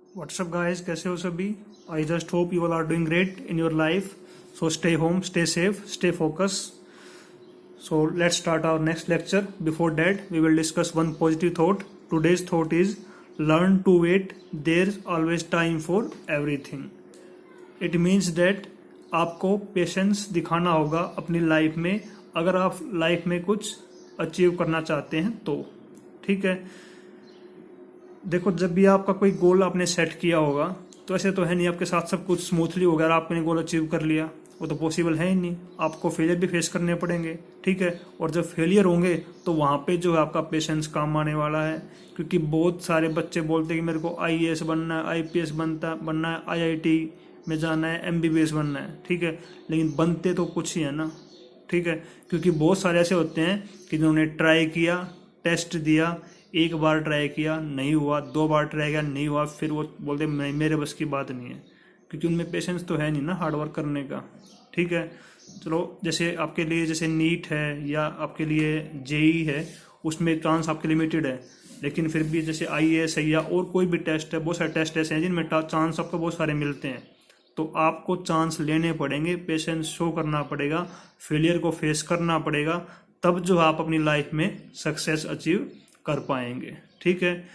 WhatsApp guys, कैसे हो सभी। I just hope you all are doing great in your life. So stay home, stay safe, stay focus. So let's start our next lecture. Before that, we will discuss one positive thought. Today's thought is learn to wait. There's always time for everything. It means that आपको patience दिखाना होगा अपनी life में, अगर आप life में कुछ achieve करना चाहते हैं तो. ठीक है, देखो जब भी आपका कोई गोल आपने सेट किया होगा तो ऐसे तो है नहीं आपके साथ सब कुछ स्मूथली होगा और आपने गोल अचीव कर लिया, वो तो पॉसिबल है ही नहीं. आपको फेलियर भी फेस करने पड़ेंगे. ठीक है, और जब फेलियर होंगे तो वहाँ पे जो है आपका पेशेंस काम आने वाला है. क्योंकि बहुत सारे बच्चे बोलते हैं कि मेरे को आईएएस बनना है, आईपीएस बनना है, आईआईटी में जाना है, एमबीबीएस बनना है. ठीक है, लेकिन बनते तो कुछ ही है ना. ठीक है, क्योंकि बहुत सारे ऐसे होते हैं कि जिन्होंने ट्राई किया, टेस्ट दिया, एक बार ट्राई किया नहीं हुआ, दो बार ट्राई किया नहीं हुआ, फिर वो बोलते मेरे बस की बात नहीं है. क्योंकि उनमें पेशेंस तो है नहीं ना हार्ड वर्क करने का. ठीक है, चलो जैसे आपके लिए जैसे नीट है या आपके लिए जेई है, उसमें चांस आपके लिमिटेड है. लेकिन फिर भी जैसे आईएएस है या और कोई भी टेस्ट है, बहुत सारे टेस्ट ऐसे हैं जिनमें चांस आपको बहुत सारे मिलते हैं. तो आपको चांस लेने पड़ेंगे, पेशेंस शो करना पड़ेगा, फेलियर को फेस करना पड़ेगा, तब जो आप अपनी लाइफ में सक्सेस अचीव कर पाएंगे. ठीक है,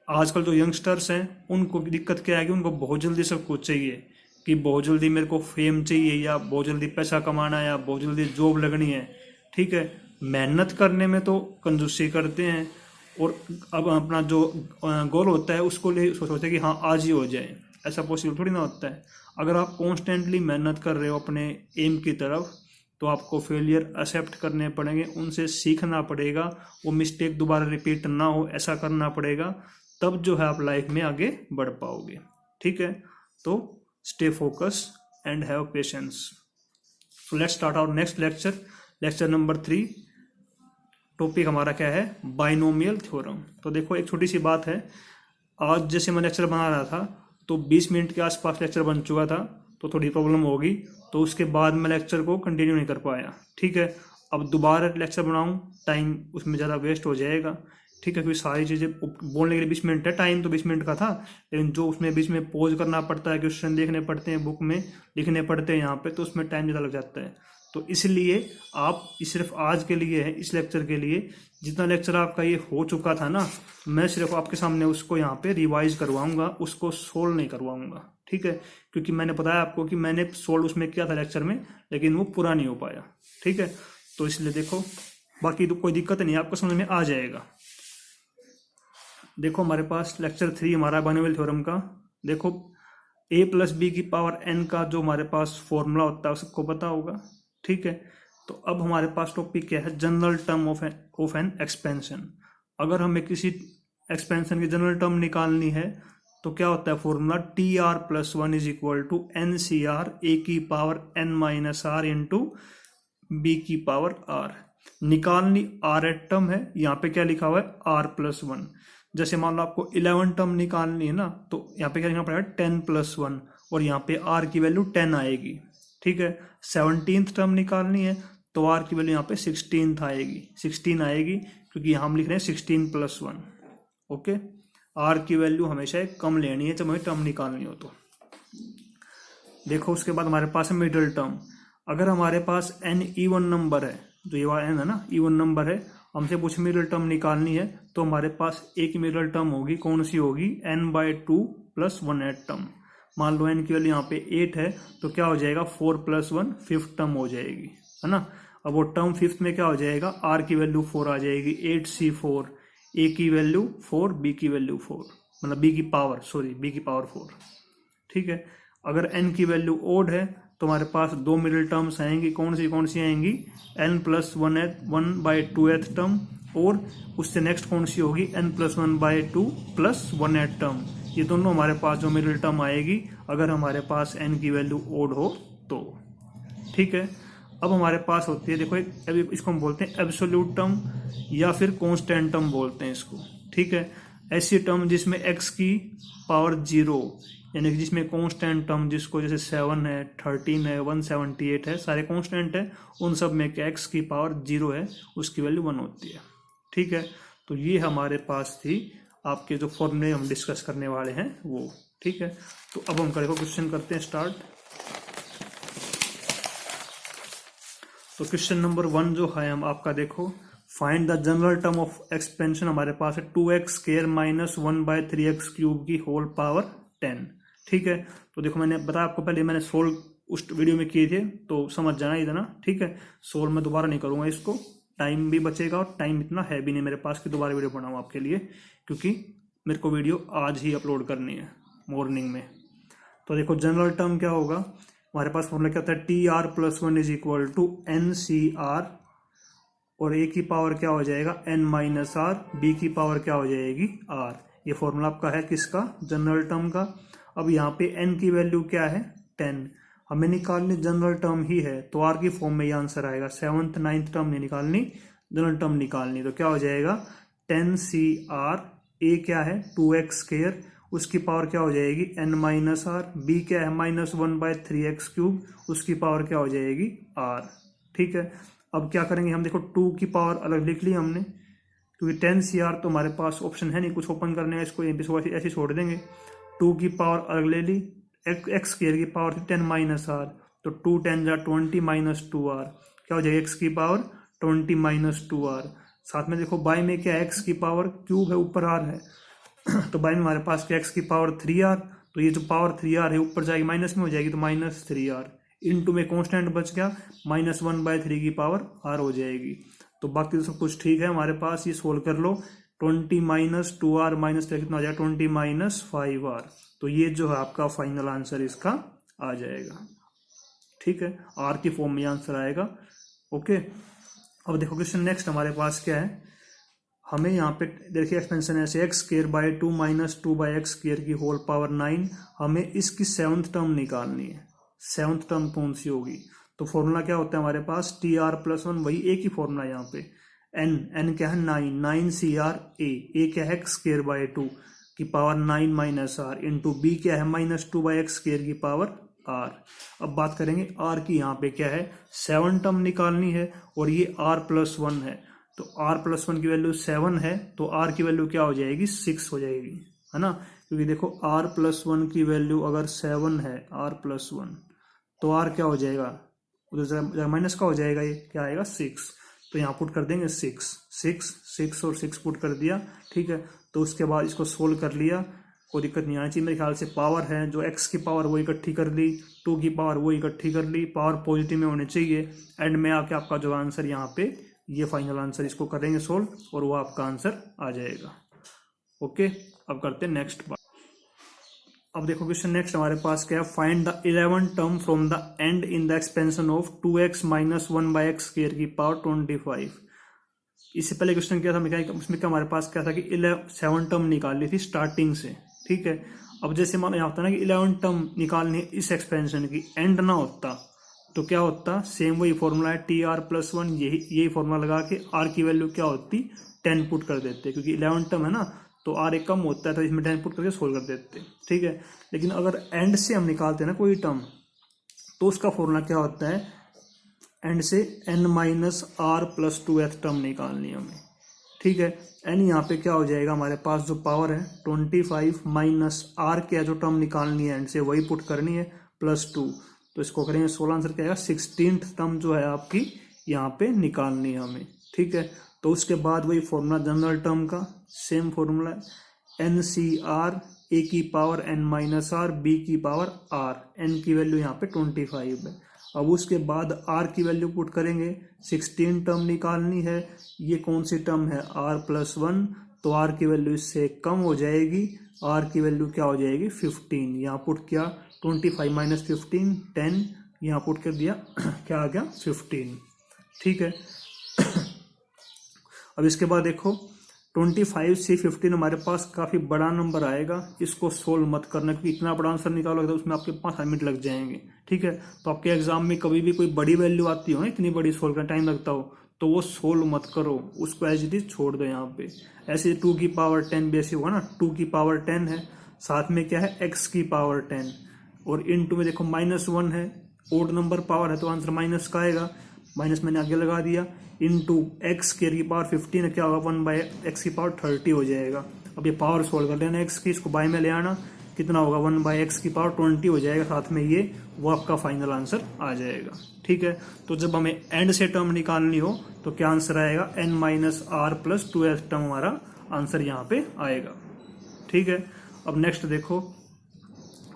आजकल जो यंगस्टर्स हैं उनको दिक्कत क्या है कि उनको बहुत जल्दी सब कुछ चाहिए, कि बहुत जल्दी मेरे को फेम चाहिए या बहुत जल्दी पैसा कमाना है या बहुत जल्दी जॉब लगनी है. ठीक है, मेहनत करने में तो कंजूसी करते हैं और अब अपना जो गोल होता है उसको ले सोचते हैं कि हाँ आज ही हो जाए. ऐसा पॉसिबल थोड़ी ना होता है. अगर आप कॉन्स्टेंटली मेहनत कर रहे हो अपने एम की तरफ तो आपको फेलियर एक्सेप्ट करने पड़ेंगे, उनसे सीखना पड़ेगा, वो मिस्टेक दोबारा रिपीट ना हो ऐसा करना पड़ेगा, तब जो है आप लाइफ में आगे बढ़ पाओगे. ठीक है, तो stay focus and have patience. So let's start our next lecture. Lecture number 3. Topic हमारा क्या है? Binomial theorem. तो देखो एक छोटी सी बात है, आज जैसे मैं लेक्चर बना रहा था तो 20 मिनट के आसपास लेक्चर बन चुका था, तो थोड़ी प्रॉब्लम होगी, तो उसके बाद मैं लेक्चर को कंटिन्यू नहीं कर पाया. ठीक है, अब दोबारा लेक्चर बनाऊं, टाइम उसमें ज़्यादा वेस्ट हो जाएगा. ठीक है, क्योंकि सारी चीज़ें बोलने के लिए 20 मिनट है, टाइम तो 20 मिनट का था, लेकिन जो उसमें बीच में पॉज करना पड़ता है, क्वेश्चन देखने पड़ते हैं, बुक में लिखने पड़ते हैं यहाँ पे, तो उसमें टाइम ज़्यादा लग जाता है. तो इसलिए आप सिर्फ आज के लिए है, इस लेक्चर के लिए जितना लेक्चर आपका ये हो चुका था ना, मैं सिर्फ आपके सामने उसको यहाँ पे रिवाइज करवाऊंगा, उसको सोल्व नहीं करवाऊंगा. ठीक है, क्योंकि मैंने बताया आपको कि मैंने सोल्व उसमें किया था लेक्चर में, लेकिन वो पूरा नहीं हो पाया. ठीक है, तो इसलिए देखो, बाकी तो कोई दिक्कत नहीं, आपको समझ में आ जाएगा. देखो हमारे पास लेक्चर 3 हमारा बाइनोमियल थ्योरम का. देखो a प्लस बी की पावर n का जो हमारे पास फॉर्मूला होता है सबको पता होगा. ठीक है, तो अब हमारे पास टॉपिक क्या है? General term of N expansion. अगर हमें किसी एक्सपेंशन की जनरल टर्म निकालनी है तो क्या होता है formula? T R plus 1 is equal to N C R A की power n minus R into B की पावर r. निकालनी आर एट टर्म है, यहाँ पे क्या लिखा हुआ है? R plus 1. जैसे मान लो आपको 11 टर्म निकालनी है ना, तो यहाँ पे क्या लिखना पड़ेगा? 10 प्लस 1, और यहाँ पे r की वैल्यू 10 आएगी. ठीक है, 17th टर्म निकालनी है तो r की वैल्यू यहाँ पे 16 आएगी, 16 आएगी, क्योंकि यहाँ हम लिख रहे हैं 16 प्लस 1. ओके, r की वैल्यू हमेशा कम लेनी है जब हमें टर्म निकालनी हो तो. देखो उसके बाद हमारे पास है मिडिल टर्म. अगर हमारे पास n इवन नंबर है, जो ये वाला n है ना इवन नंबर है, हमसे कुछ मिडिल टर्म निकालनी है, तो हमारे पास एक मिडिल टर्म होगी. कौन सी होगी? n/2 plus 1/8 term. मान लो n की वैल्यू यहाँ पे 8 है, तो क्या हो जाएगा? 4 प्लस 1 5th टर्म हो जाएगी, है ना. अब वो टर्म 5th में क्या हो जाएगा? r की वैल्यू 4 आ जाएगी, 8c4, a की वैल्यू 4, b की वैल्यू 4, मतलब b की पावर 4. ठीक है, अगर n की वैल्यू ओड है तो हमारे पास दो मिडिल टर्म्स आएंगी. कौन सी आएंगी? n प्लस 1/2th टर्म, और उससे नेक्स्ट कौन सी होगी? n plus 1/2 plus 1/8 term. ये दोनों हमारे पास जो मिडिल टर्म आएगी अगर हमारे पास n की वैल्यू ओड हो तो. ठीक है, अब हमारे पास होती है, देखो इसको हम बोलते हैं एब्सोल्यूट टर्म या फिर कांस्टेंट टर्म बोलते हैं इसको. ठीक है, ऐसी टर्म जिसमें x की पावर 0, यानी कि जिसमें कांस्टेंट टर्म जिसको जैसे 7 है, 13 है, 178 है, सारे कांस्टेंट है, उन सब में x की पावर 0 है, उसकी वैल्यू 1 होती है. ठीक है, तो ये हमारे पास थी आपके जो फॉर्मूले हम डिस्कस करने वाले हैं वो। ठीक है, तो अब हम करेंगे क्वेश्चन करते हैं स्टार्ट। तो क्वेश्चन नंबर 1 जो है हम आपका देखो, find the general term of expansion हमारे पास है 2x square minus 1/3x cube की होल पावर 10। ठीक है, तो देखो मैंने बताया आपको पहले, मैंने सोल्व उस वीडियो में किए थे तो समझ जाना इतना। ठीक है, सोल्व मैं दोबारा नहीं करूंगा इसको, टाइम भी बचेगा और टाइम इतना है भी नहीं मेरे पास कि दोबारा वीडियो बनाऊँ आपके लिए, क्योंकि मेरे को वीडियो आज ही अपलोड करनी है मॉर्निंग में। तो देखो जनरल टर्म क्या होगा हमारे पास, फॉर्मूला क्या होता है, TR+1 is equal to NCR और a की पावर क्या हो जाएगा n-r, b की पावर क्या हो जाएगी r। ये फॉर्मूला आपका है किसका, जनरल टर्म का। अब यहाँ पे n की वैल्यू क्या है 10, हमें निकालनी जनरल टर्म ही है तो r की फॉर्म में ये आंसर आएगा। 7th 9th टर्म नहीं निकालनी, जनरल टर्म निकालनी। तो क्या हो जाएगा 10CR, a क्या है 2x स्क्वायर, उसकी पावर क्या हो जाएगी n-r, b क्या है -1/3x क्यूब, उसकी पावर क्या हो जाएगी r। ठीक है, अब क्या करेंगे हम, देखो 2 की पावर अलग लिख ली हमने, क्योंकि 10CR तो हमारे पास ऑप्शन है नहीं कुछ ओपन करने का, इसको ऐसे छोड़ देंगे। 2 की पावर अलग ले ली, x स्क्वायर की पावर थी 10-r, तो 2 10 जा 20 -2r, क्या हो जाएगा x की पावर 20 -2r। साथ में देखो बाय में क्या है, x की पावर क्यूब है, ऊपर r है तो बाय में हमारे पास क्या x की पावर 3r, तो ये जो पावर 3r है ऊपर जाएगी माइनस में हो जाएगी, तो -3r इनटू में कांस्टेंट बच गया -1/3 की पावर r हो जाएगी। तो बाकी तो सब कुछ ठीक है हमारे पास, ये सोल्व कर लो। 20 -2r माइनस कितना हो जाएगा 20 -5r, तो ये जो है आपका फाइनल आंसर इसका आ जाएगा। ठीक है, r की फॉर्म में आंसर आएगा। ओके, अब देखो क्वेश्चन नेक्स्ट हमारे पास क्या है, हमें यहाँ पे देखिए एक्सपेंशन ऐसे x square by 2 - 2/x square की होल पावर 9, हमें इसकी 7th टर्म निकालनी है। 7th टर्म कौन सी होगी, तो फॉर्मूला क्या होता है हमारे पास TR+1, वही a की फॉर्मूला यहाँ पे, n क्या है 9CR, a क्या है x स्क्वायर बाय 2 की पावर 9 - r इंटू b क्या है -2/x स्क्वायर की पावर r। अब बात करेंगे r की, यहाँ पे क्या है 7 टर्म निकालनी है और ये r+1 है, तो r+1 की वैल्यू 7 है, तो r की वैल्यू क्या हो जाएगी 6 हो जाएगी, है ना। क्योंकि देखो r+1 की वैल्यू अगर 7 है, r+1, तो r क्या हो जाएगा, उधर माइनस का हो जाएगा, ये क्या आएगा 6, तो यहाँ पुट कर देंगे 6 और 6 पुट कर दिया। ठीक है, तो उसके बाद इसको सोल्व कर लिया, कोई दिक्कत नहीं आनी चाहिए मेरे ख्याल से। पावर है जो x की पावर वो इकट्ठी कर ली, 2 की पावर वो इकट्ठी कर ली, पावर पॉजिटिव में होने चाहिए, एंड में आके आपका जो आंसर यहाँ पे ये फाइनल आंसर, इसको करेंगे सोल्व और वो आपका आंसर आ जाएगा। ओके, अब करते हैं नेक्स्ट बात। अब देखो क्वेश्चन नेक्स्ट हमारे पास क्या है, find the 11th term from the and in the expansion of 2x - 1/x square की पावर 25। इससे पहले क्वेश्चन क्या था, उसमें क्या हमारे पास क्या था कि 7 टर्म निकालनी थी स्टार्टिंग से। ठीक है, अब जैसे मानो यहाँ होता ना कि 11 टर्म निकालनी है इस एक्सपेंशन की, एंड ना होता तो क्या होता, सेम वही फॉर्मूला है TR+1, यही फॉर्मूला लगा के r की वैल्यू क्या होती 10 पुट कर देते, क्योंकि 11 टर्म है ना तो r एक कम होता है, तो इसमें 10 पुट करके सोल्व कर देते। ठीक है, लेकिन अगर एंड से हम निकालते हैं ना कोई टर्म, तो उसका फॉर्मूला क्या होता है, एंड से n-r+2th टर्म निकालनी है हमें। ठीक है, n यहाँ पे क्या हो जाएगा हमारे पास जो पावर है 25 माइनस r क्या जो टर्म निकालनी है एंड से वही पुट करनी है +2, तो इसको करेंगे 16, आंसर क्या आएगा 16th टर्म जो है आपकी यहाँ पे निकालनी है हमें। ठीक है, तो उसके बाद वही फॉर्मूला जनरल टर्म का, सेम फॉर्मूला NCR, a की पावर n-r, b की पावर r, n की वैल्यू यहाँ पे 25 है। अब उसके बाद r की वैल्यू पुट करेंगे, 16 टर्म निकालनी है, ये कौन सी टर्म है r+1, तो r की वैल्यू इससे कम हो जाएगी, r की वैल्यू क्या हो जाएगी 15, यहाँ पुट किया 25 - 15 10, यहाँ पुट कर दिया क्या आ गया 15। ठीक है अब इसके बाद देखो 25 से 15 हमारे पास काफ़ी बड़ा नंबर आएगा, इसको सोल्व मत करना, क्योंकि इतना बड़ा आंसर निकालोगे तो उसमें आपके 5 मिनट लग जाएंगे। ठीक है, तो आपके एग्जाम में कभी भी कोई बड़ी वैल्यू आती हो ना, इतनी बड़ी सोल्व करने टाइम लगता हो, तो वो सोल्व मत करो, उसको एज इट इज छोड़ दो। यहाँ पे ऐसे 2 की पावर 10 भी ऐसे हुआ ना, 2 की पावर 10 है, साथ में क्या है x की पावर 10, और इन टू में देखो -1 है, ओड नंबर पावर है तो आंसर माइनस का आएगा, माइनस मैंने आगे लगा दिया, इंटू एक्स स्क्वायर की पावर 15 है, क्या होगा 1/x की पावर 30 हो जाएगा। अब ये पावर सोल्व कर लेना एक्स की, इसको बाय में ले आना, कितना होगा 1/x की पावर 20 हो जाएगा, साथ में ये वो आपका फाइनल आंसर आ जाएगा। ठीक है, तो जब हमें एंड से टर्म निकालनी हो तो क्या आंसर आएगा, n-r+2s टर्म हमारा आंसर यहाँ पे आएगा। ठीक है, अब नेक्स्ट देखो,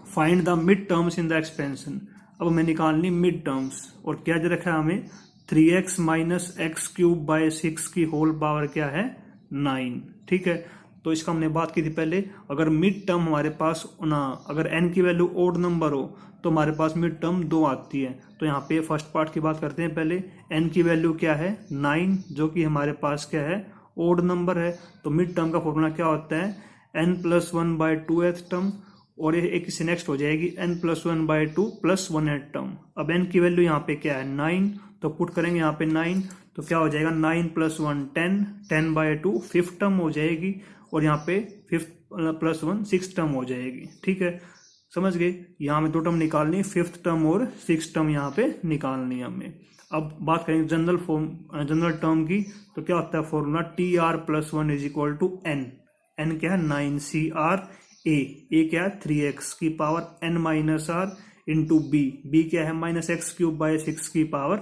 find the mid terms in the expansion. अब हमें निकालनी मिड टर्म्स, और क्या दे रखा है हमें 3x - x³/6 की होल पावर क्या है 9। ठीक है, तो इसका हमने बात की थी पहले, अगर मिड टर्म हमारे पास ना, अगर n की वैल्यू ओड नंबर हो तो हमारे पास मिड टर्म 2 आती है। तो यहाँ पे फर्स्ट पार्ट की बात करते हैं पहले, n की वैल्यू क्या है 9, जो कि हमारे पास क्या है ओड नंबर है। तो मिड टर्म का फॉर्मूला क्या होता है, n+1/2th टर्म, और ये एक इससे नेक्स्ट हो जाएगी n+1/2 + 1th टर्म। अब n की वैल्यू यहाँ पे क्या है 9, तो पुट करेंगे यहाँ पे 9, तो क्या हो जाएगा 9 + 1 10, 10/2 5th टर्म हो जाएगी, और यहाँ पे 5th + 1 6th टर्म हो जाएगी। ठीक है, समझ गए, यहाँ में 2 टर्म निकालनी है, 5th टर्म और 6th टर्म यहाँ पे निकालनी है हमें। अब बात करेंगे जनरल टर्म की, तो क्या होता है फॉर्मूला, TR+1 = n। n क्या है 9CR, a क्या है 3x की पावर n-r इंटू b क्या है -x³/6 की पावर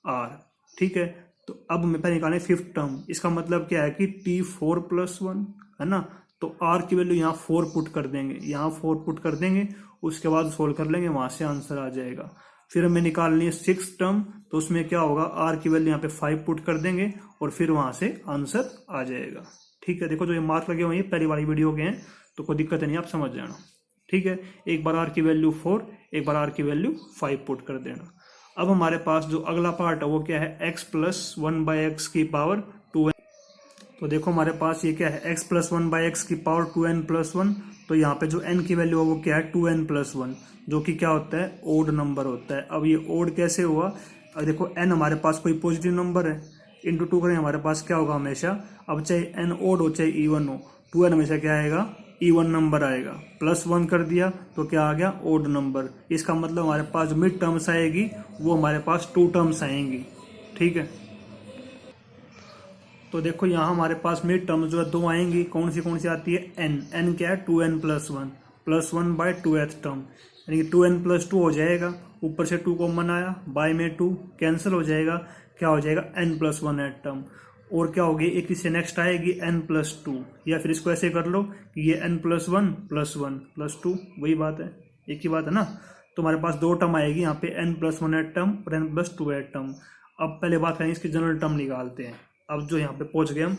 r। ठीक है, तो अब हमें पहले निकालें 5th टर्म, इसका मतलब क्या है कि T4+1 है ना, तो r की वैल्यू यहाँ 4 पुट कर देंगे, यहाँ 4 पुट कर देंगे, उसके बाद सोल्व कर लेंगे, वहां से आंसर आ जाएगा। फिर हमें निकालनी है 6th टर्म, तो उसमें क्या होगा r की वैल्यू यहाँ पे 5 पुट कर देंगे, और फिर वहां से आंसर आ जाएगा। ठीक है, देखो जो ये मार्क लगे हुए हैं पहली वाली वीडियो के हैं, तो कोई दिक्कत नहीं, आप समझ जाना। ठीक है, एक बार r की वैल्यू 4, एक बार r की वैल्यू 5 पुट कर देना। अब हमारे पास जो अगला पार्ट है वो क्या है x+1/x की पावर 2n। तो देखो हमारे पास ये क्या है x+1/x की पावर 2n+1, तो यहाँ पे जो n की वैल्यू है वो क्या है 2n+1, जो कि क्या होता है ओड नंबर होता है। अब ये ओड कैसे हुआ, अब देखो n हमारे पास कोई पॉजिटिव नंबर है, इंटू 2 करें हमारे पास क्या होगा हमेशा, अब चाहे n ओड हो चाहे इवन हो, 2n हमेशा क्या आएगा इवन नंबर आएगा, +1 कर दिया तो क्या आ गया ओड नंबर। इसका मतलब हमारे पास मिड टर्म्स आएगी वो हमारे पास 2 टर्म्स आएंगी। ठीक है, तो देखो यहाँ हमारे पास मिड टर्म्स जो है 2 आएंगी, कौन सी आती है n क्या है 2n+1 +1/2th टर्म, यानी कि 2n+2 हो जाएगा, ऊपर से 2 कॉमन आया, बाय में 2 कैंसिल हो जाएगा, क्या हो जाएगा n+1th टर्म, और क्या होगी एक इससे नेक्स्ट आएगी n+2, या फिर इसको ऐसे कर लो कि ये n+1 + 1 + 2, वही बात है, एक ही बात है ना। तो हमारे पास 2 टर्म आएगी यहाँ पे n+1th टर्म और n+2th टर्म। अब पहले बात करेंगे इसकी जनरल टर्म निकालते हैं। अब जो यहाँ पे पहुंच गए हम,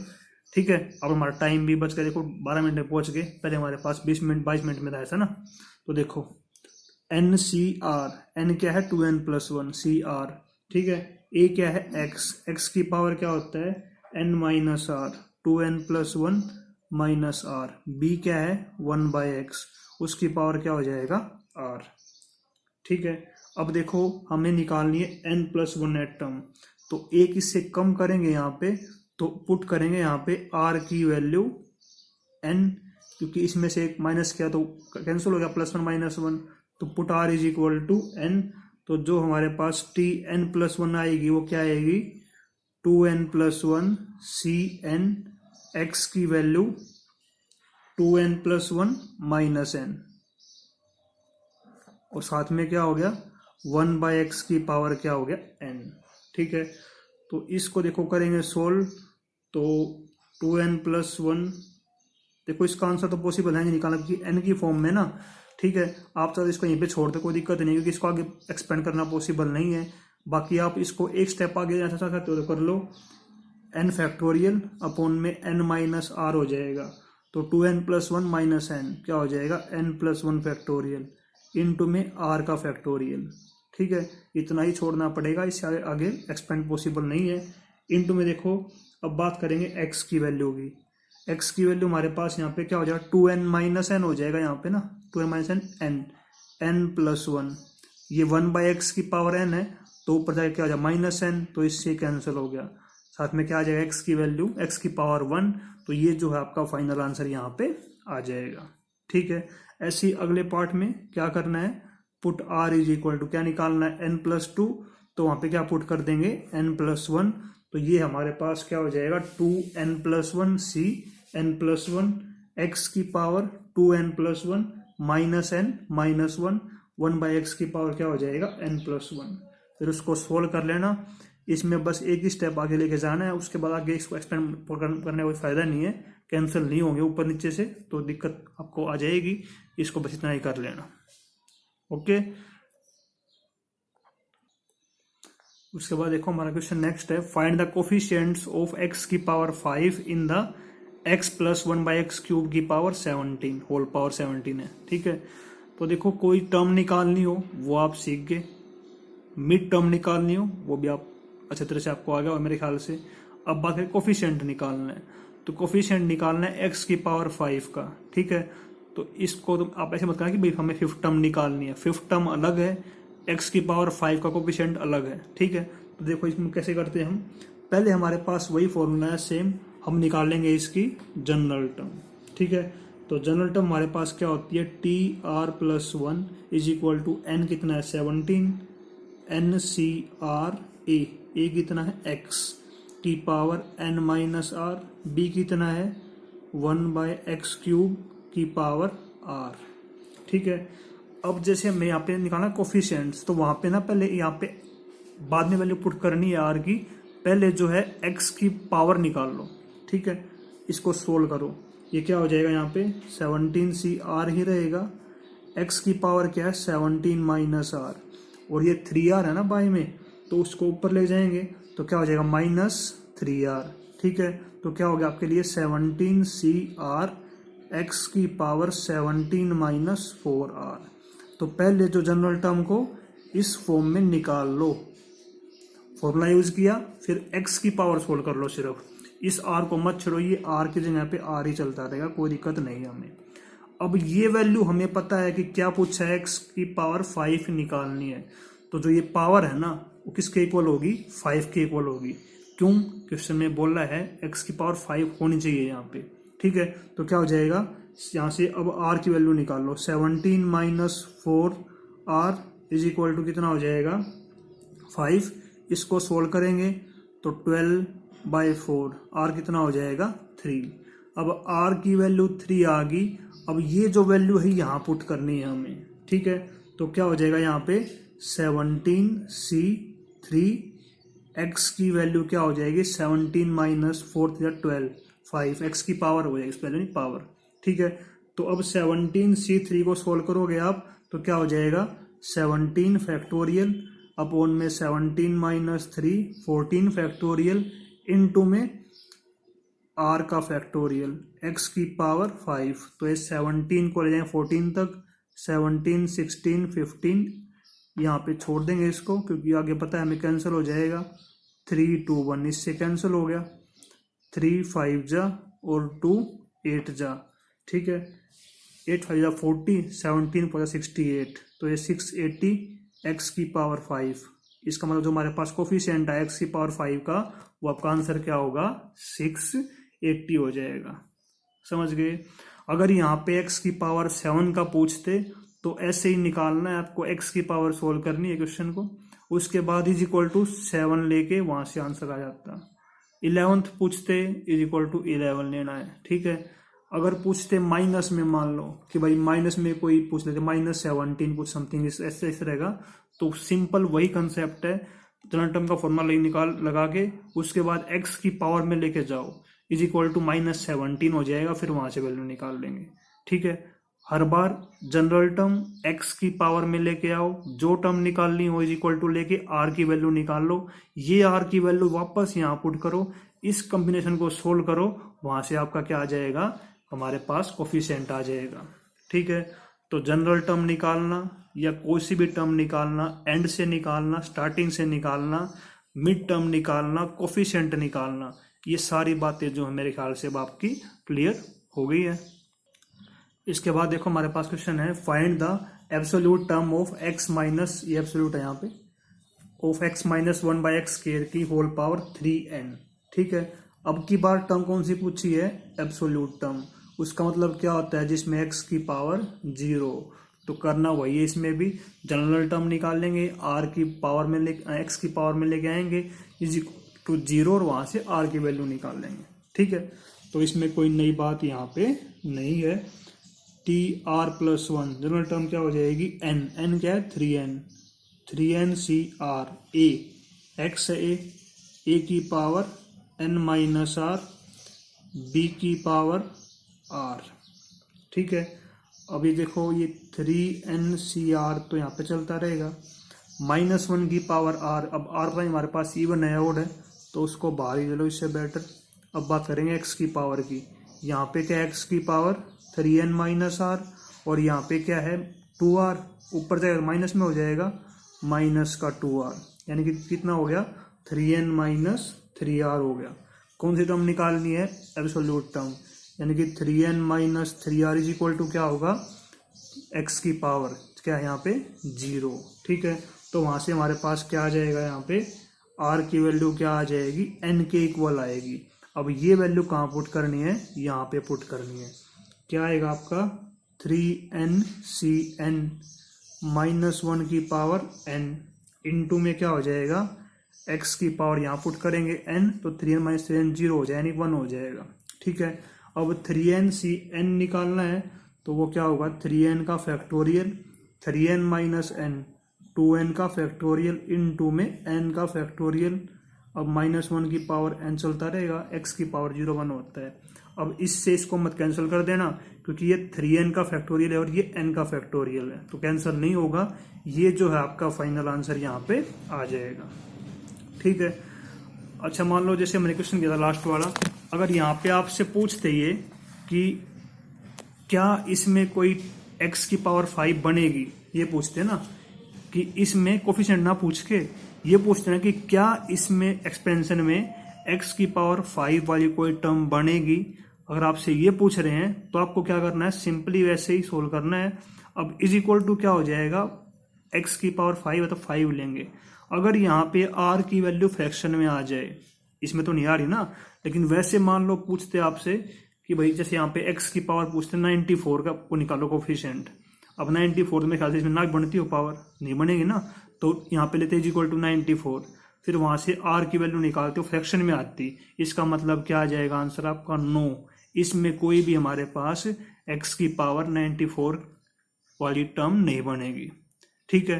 ठीक है, अब हमारा टाइम भी बच गया, देखो 12 मिनट में पहुंच गए, पहले हमारे पास 22 मिनट में था ऐसा ना। तो देखो NCR, n क्या है 2n+1 CR, ठीक है, a क्या है x की पावर क्या होता है n-r 2n+1 -r, b क्या है 1/x, उसकी पावर क्या हो जाएगा r। ठीक है, अब देखो हमें निकालनी है n+1th टर्म, तो एक इससे कम करेंगे यहाँ पे, तो पुट करेंगे यहाँ पे r की वैल्यू n, क्योंकि इसमें से एक माइनस किया तो कैंसिल हो गया, +1 - 1, तो पुट r = n। तो जो हमारे पास Tn+1 आएगी वो क्या आएगी 2n+1 Cn, x की वैल्यू 2n+1 -n, और साथ में क्या हो गया 1/x की पावर क्या हो गया n। ठीक है, तो इसको देखो करेंगे सोल्व, तो 2n+1, देखो इसका आंसर तो पॉसिबल है नहीं निकालना क्योंकि n की फॉर्म में ना। ठीक है, आप तो इसको यहीं पे छोड़ दो, कोई दिक्कत नहीं, क्योंकि इसको आगे एक्सपेंड करना पॉसिबल नहीं है। बाकी आप इसको एक स्टेप आगे ऐसा चाहते हो तो कर लो, n अपॉन में n-r हो जाएगा, तो 2n+1 -n क्या हो जाएगा n+1 इंटू में r का फैक्टोरियल। ठीक है, इतना ही छोड़ना पड़ेगा, इससे आगे एक्सपेंड पॉसिबल नहीं है। इंटू में देखो अब बात करेंगे x की वैल्यू की, x की वैल्यू हमारे पास यहाँ पे क्या हो जाएगा 2n - n हो जाएगा यहाँ पे ना, 2n - n, n+1, ये 1/x की पावर n है, तो ऊपर जाके क्या हो जाएगा -n, तो इससे कैंसिल हो गया, साथ में क्या आ जाएगा x की वैल्यू x की पावर 1, तो ये जो है आपका फाइनल आंसर यहाँ पे आ जाएगा। ठीक है, ऐसे ही अगले पार्ट में क्या करना है, पुट r = क्या निकालना है n+2, तो वहां पे क्या पुट कर देंगे n+1, तो ये हमारे पास क्या हो जाएगा 2n+1 C n+1 एक्स की power 2n+1 minus n minus one, 1/x की पावर क्या हो जाएगा n+1। फिर उसको सोल्व कर लेना। इसमें बस एक ही स्टेप आगे लेके जाना है, उसके बाद आगे इसको एक्सपेंड करने का कोई फायदा नहीं है, कैंसिल नहीं होंगे ऊपर नीचे से, तो दिक्कत आपको आ जाएगी। इसको बस इतना ही कर लेना। ओके, उसके बाद देखो हमारा क्वेश्चन नेक्स्ट है, find the coefficients of x की पावर 5 इन द x+1/x³ की पावर 17 होल पावर 17 है। ठीक है, तो देखो कोई टर्म निकालनी हो वो आप सीख गए, मिड टर्म निकालनी हो वो भी आप अच्छे तरह से आपको आ गया और मेरे ख्याल से। अब बात है कोफिशिएंट निकालना है, तो कोफिशिएंट निकालना है x की पावर 5 का। ठीक है, तो इसको तो आप ऐसे मत करना कि भाई हमें फिफ्थ टर्म निकालनी है, फिफ्थ टर्म अलग है, x की पावर 5 का कोफिशिएंट अलग है। ठीक है, तो देखो इसमें कैसे करते हैं हम, पहले हमारे पास वही फॉर्मूला है सेम, हम निकाल लेंगे इसकी जनरल टर्म। ठीक है, तो जनरल टर्म हमारे पास क्या होती है, TR+1 = n कितना है 17, NCR a कितना है x की पावर n-r, b कितना है 1/x³ की पावर r। ठीक है, अब जैसे हमें यहाँ पे निकालना कोफिशिएंट्स, तो वहां पे ना पहले यहाँ पे बाद में वैल्यू पुट करनी है r की, पहले जो है x की पावर निकाल लो। ठीक है, इसको सोल्व करो, ये क्या हो जाएगा यहाँ पे 17CR ही रहेगा, x की पावर क्या है 17 - r, और ये 3r है ना बाई में, तो उसको ऊपर ले जाएंगे तो क्या हो जाएगा -3r। ठीक है, तो क्या हो गया आपके लिए 17CR x की पावर 17 - 4r। तो पहले जो जनरल टर्म को इस फॉर्म में निकाल लो, फॉर्मूला यूज किया, फिर x की पावर सोल्व कर लो, सिर्फ इस r को मत छोड़ो, ये r की जगह पे r ही चलता रहेगा, कोई दिक्कत नहीं है हमें। अब ये वैल्यू हमें पता है कि क्या पूछा है, x की पावर 5 निकालनी है, तो जो ये पावर है ना वो किसके इक्वल होगी 5 के इक्वल होगी। क्यों, क्वेश्चन में बोल रहा है x की पावर 5 होनी चाहिए यहाँ पे। ठीक है, तो क्या हो जाएगा यहाँ से अब r की वैल्यू निकाल लो, 17 - 4r = कितना हो जाएगा 5। इसको सोल्व करेंगे तो 12/4, r कितना हो जाएगा 3। अब r की वैल्यू 3 आ गई, अब ये जो वैल्यू है यहाँ पुट करनी है हमें। ठीक है, तो क्या हो जाएगा यहाँ पे 17C3, x की वैल्यू क्या हो जाएगी 17 - 4 12, 5 x की पावर हो जाएगी, पहले नहीं पावर। ठीक है, तो अब 17C3 को सोल्व करोगे आप तो क्या हो जाएगा 17 फैक्टोरियल अपॉन में 17 - 3 14 फैक्टोरियल इनटू में r का फैक्टोरियल x की पावर 5। तो ये 17 को ले जाएंगे 14 तक, 17 16 15, यहाँ पे छोड़ देंगे इसको क्योंकि आगे पता है हमें कैंसिल हो जाएगा, 3 2 1 इससे कैंसिल हो गया, 3 5 जा और 2 8 जा। ठीक है, 8 5 जा 40, 17 5 68, तो ये 680 x की पावर 5। इसका मतलब जो हमारे पास कोफिशिएंट है x की पावर 5 का, वो आपका आंसर क्या होगा 680 हो जाएगा। समझ गए। अगर यहाँ पे x की पावर 7 का पूछते तो ऐसे ही निकालना है आपको, x की पावर सोल्व करनी है क्वेश्चन को, उसके बाद =7 लेके वहां से आंसर आ जाता। 11th पूछते =11 लेना है। ठीक है, अगर पूछते माइनस में, मान लो कि भाई माइनस में कोई पूछ लेते -17 कुछ समथिंग ऐसे रहेगा, तो सिंपल वही कंसेप्ट है, जनरल टर्म का फॉर्मूला लगा के उसके बाद x की पावर में लेके जाओ -17 हो जाएगा, फिर वहां से वैल्यू निकाल लेंगे। ठीक है, हर बार जनरल टर्म x की पावर में लेके आओ, जो टर्म निकालनी हो लेके r की वैल्यू निकाल लो, ये r की वैल्यू वापस यहाँ पुट करो, इस कॉम्बिनेशन को सोल्व करो, वहां से आपका क्या आ जाएगा, हमारे पास कोफिशिएंट आ जाएगा। ठीक है, तो जनरल टर्म निकालना या कोई सी भी टर्म निकालना, एंड से निकालना, स्टार्टिंग से निकालना, मिड टर्म निकालना, कोफिशिएंट निकालना, ये सारी बातें जो है मेरे ख्याल से अब आपकी क्लियर हो गई है। इसके बाद देखो हमारे पास क्वेश्चन है, find the absolute term of x minus, ये एब्सोल्यूट है यहाँ पे, ऑफ x - 1/x² की होल पावर 3n। ठीक है, अब की बार टर्म कौन सी पूछी है, एब्सोल्यूट टर्म। उसका मतलब क्या होता है, जिसमें x की पावर 0, तो करना वही है इसमें भी, जनरल टर्म निकाल लेंगे, r की पावर में x की पावर में लेके आएंगे =0 और वहां से r की वैल्यू निकाल लेंगे। ठीक है, तो इसमें कोई नई बात यहाँ पे नहीं है। T R plus one general term क्या हो जाएगी, एन, एन क्या है 3n, 3n सी आर, ए एक्स है, ए की power n minus r, b की पावर आर। ठीक है, अभी देखो ये 3n सी आर तो यहाँ पे चलता रहेगा, -1 की पावर आर, अब आर प्राइम हमारे पास इवन है ओड है तो उसको बाहर ही ले लो, इससे बेटर। अब बात करेंगे एक्स की पावर की, यहाँ पे क्या एक्स की पावर 3n माइनस आर, और यहाँ पे क्या है 2r, ऊपर जाएगा माइनस में हो जाएगा माइनस का 2r, यानी कि कितना हो गया 3n माइनस 3r हो गया। कौन सी टर्म निकालनी है, एब्सोल्यूट टर्म, यानी कि 3n minus 3r is equal to क्या होगा, x की पावर क्या है यहाँ पे 0। ठीक है, तो वहां से हमारे पास क्या आ जाएगा, यहाँ पे r की वैल्यू क्या आ जाएगी, n के इक्वल आएगी। अब ये वैल्यू कहाँ पुट करनी है, यहाँ पे पुट करनी है। क्या आएगा आपका 3n सी एन -1 की पावर n, इनटू में क्या हो जाएगा x की पावर यहाँ पुट करेंगे n, तो 3n माइनस 3n 0 हो जाएगा, यानी 1 हो जाएगा। ठीक है, अब 3n सी n निकालना है तो वो क्या होगा 3n का factorial, 3n minus n 2n का फैक्टोरियल, इन टू में n का फैक्टोरियल। अब -1 की पावर n चलता रहेगा, x की पावर 0 1 होता है। अब इससे इसको मत कैंसिल कर देना, क्योंकि ये 3n का फैक्टोरियल है और ये n का फैक्टोरियल है, तो कैंसिल नहीं होगा। ये जो है आपका फाइनल आंसर यहाँ पे आ जाएगा। ठीक है, अच्छा मान लो जैसे मैंने क्वेश्चन किया था लास्ट वाला, अगर यहाँ पे आपसे पूछते ये कि क्या इसमें कोई x की पावर 5 बनेगी, ये पूछते ना, कि इसमें कोफिशिएंट ना पूछ के ये पूछते ना कि क्या इसमें एक्सपेंशन में x की पावर 5 वाली कोई टर्म बनेगी। अगर आपसे ये पूछ रहे हैं तो आपको क्या करना है, सिंपली वैसे ही सोल्व करना है। अब इज इक्वल टू क्या हो जाएगा, x की पावर 5 है तो 5 लेंगे। अगर यहाँ पे r की वैल्यू फ्रैक्शन में आ जाए, इसमें तो नहीं आ रही ना, लेकिन वैसे मान लो पूछते आपसे कि भाई जैसे यहाँ पे x की पावर पूछते 94 का वो निकालो कोफिशिएंट। अब 94 में ख्याल से इसमें ना बनती हो पावर, नहीं बनेगी ना, तो यहाँ पे लेते इक्वल टू 94, फिर वहां से r की वैल्यू निकालते हो फ्रैक्शन में आती, इसका मतलब क्या आ जाएगा आंसर आपका 9। इसमें कोई भी हमारे पास x की पावर 94 वाली टर्म नहीं बनेगी। ठीक है,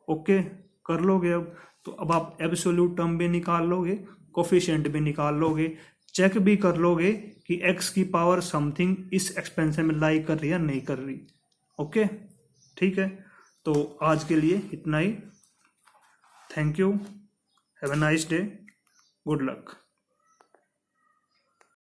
ओके कर लोगे। अब तो अब आप एब्सोल्यूट टर्म भी निकाल लोगे, कोफिशिएंट भी निकाल लोगे, चेक भी कर लोगे कि x की पावर समथिंग इस एक्सपेंशन में लाई कर रही है नहीं कर रही। ओके ठीक है, तो आज के लिए इतना ही। Thank you, have a nice day, good luck.